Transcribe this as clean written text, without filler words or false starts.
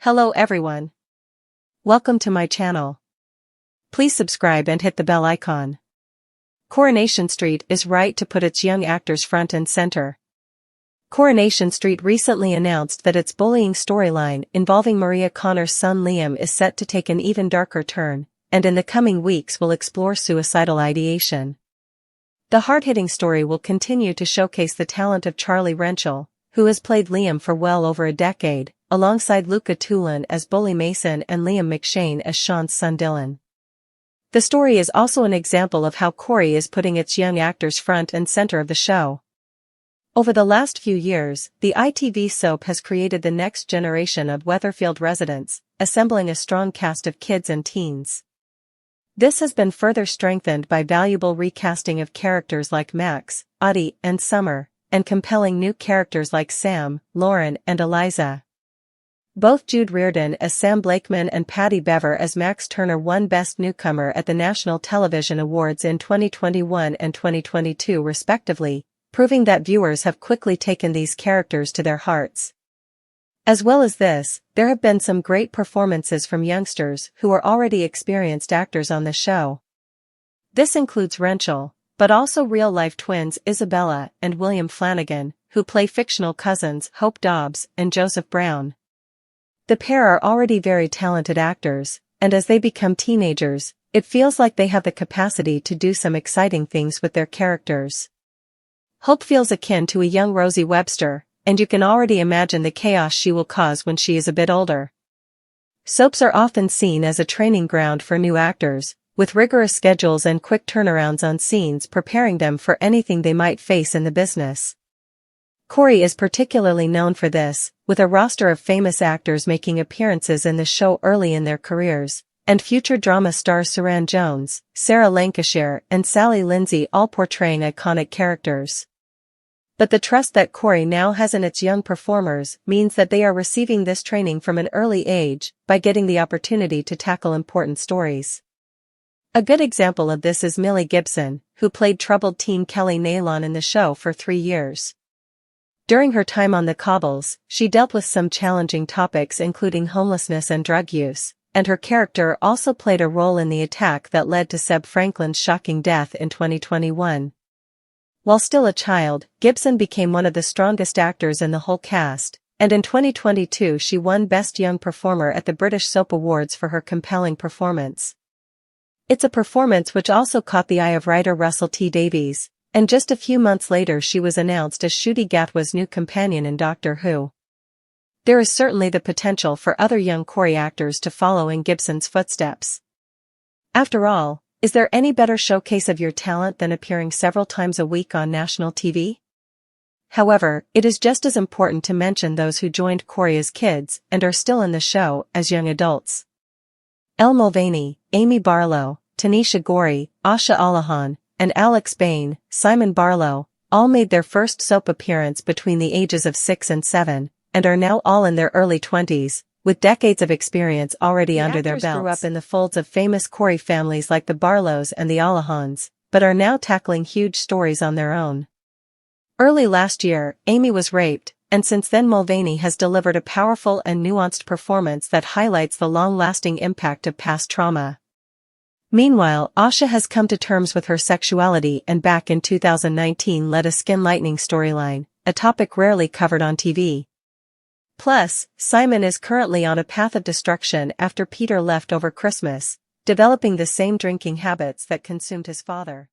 Hello everyone. Welcome to my channel. Please subscribe and hit the bell icon. Coronation Street is right to put its young actors front and center. Coronation Street recently announced that its bullying storyline involving Maria Connor's son Liam is set to take an even darker turn, and in the coming weeks will explore suicidal ideation. The hard-hitting story will continue to showcase the talent of Charlie Rentschel, who has played Liam for well over a decade, alongside Luca Tulin as Bully Mason and Liam McShane as Sean's son Dylan. The story is also an example of how Corey is putting its young actors front and center of the show. Over the last few years, the ITV soap has created the next generation of Weatherfield residents, assembling a strong cast of kids and teens. This has been further strengthened by valuable recasting of characters like Max, Audie, and Summer, and compelling new characters like Sam, Lauren, and Eliza. Both Jude Reardon as Sam Blakeman and Patty Bever as Max Turner won Best Newcomer at the National Television Awards in 2021 and 2022 respectively, proving that viewers have quickly taken these characters to their hearts. As well as this, there have been some great performances from youngsters who are already experienced actors on the show. This includes Rentschel, but also real-life twins Isabella and William Flanagan, who play fictional cousins Hope Dobbs and Joseph Brown. The pair are already very talented actors, and as they become teenagers, it feels like they have the capacity to do some exciting things with their characters. Hope feels akin to a young Rosie Webster, and you can already imagine the chaos she will cause when she is a bit older. Soaps are often seen as a training ground for new actors, with rigorous schedules and quick turnarounds on scenes preparing them for anything they might face in the business. Corey is particularly known for this, with a roster of famous actors making appearances in the show early in their careers, and future drama stars Suran Jones, Sarah Lancashire, and Sally Lindsay all portraying iconic characters. But the trust that Corey now has in its young performers means that they are receiving this training from an early age by getting the opportunity to tackle important stories. A good example of this is Millie Gibson, who played troubled teen Kelly Nalon in the show for 3 years. During her time on the cobbles, she dealt with some challenging topics including homelessness and drug use, and her character also played a role in the attack that led to Seb Franklin's shocking death in 2021. While still a child, Gibson became one of the strongest actors in the whole cast, and in 2022 she won Best Young Performer at the British Soap Awards for her compelling performance. It's a performance which also caught the eye of writer Russell T. Davies, and just a few months later she was announced as Ncuti Gatwa's new companion in Doctor Who. There is certainly the potential for other young Corey actors to follow in Gibson's footsteps. After all, is there any better showcase of your talent than appearing several times a week on national TV? However, it is just as important to mention those who joined Corey as kids and are still in the show as young adults. Elle Mulvaney, Amy Barlow, Tanisha Gorey, Asha Allahan, and Alex Bain, Simon Barlow, all made their first soap appearance between the ages of 6 and 7, and are now all in their early 20s, with decades of experience already under their belts. Grew up in the folds of famous Corey families like the Barlows and the Allahans, but are now tackling huge stories on their own. Early last year, Amy was raped, and since then Mulvaney has delivered a powerful and nuanced performance that highlights the long-lasting impact of past trauma. Meanwhile, Asha has come to terms with her sexuality and back in 2019 led a skin lightening storyline, a topic rarely covered on TV. Plus, Simon is currently on a path of destruction after Peter left over Christmas, developing the same drinking habits that consumed his father.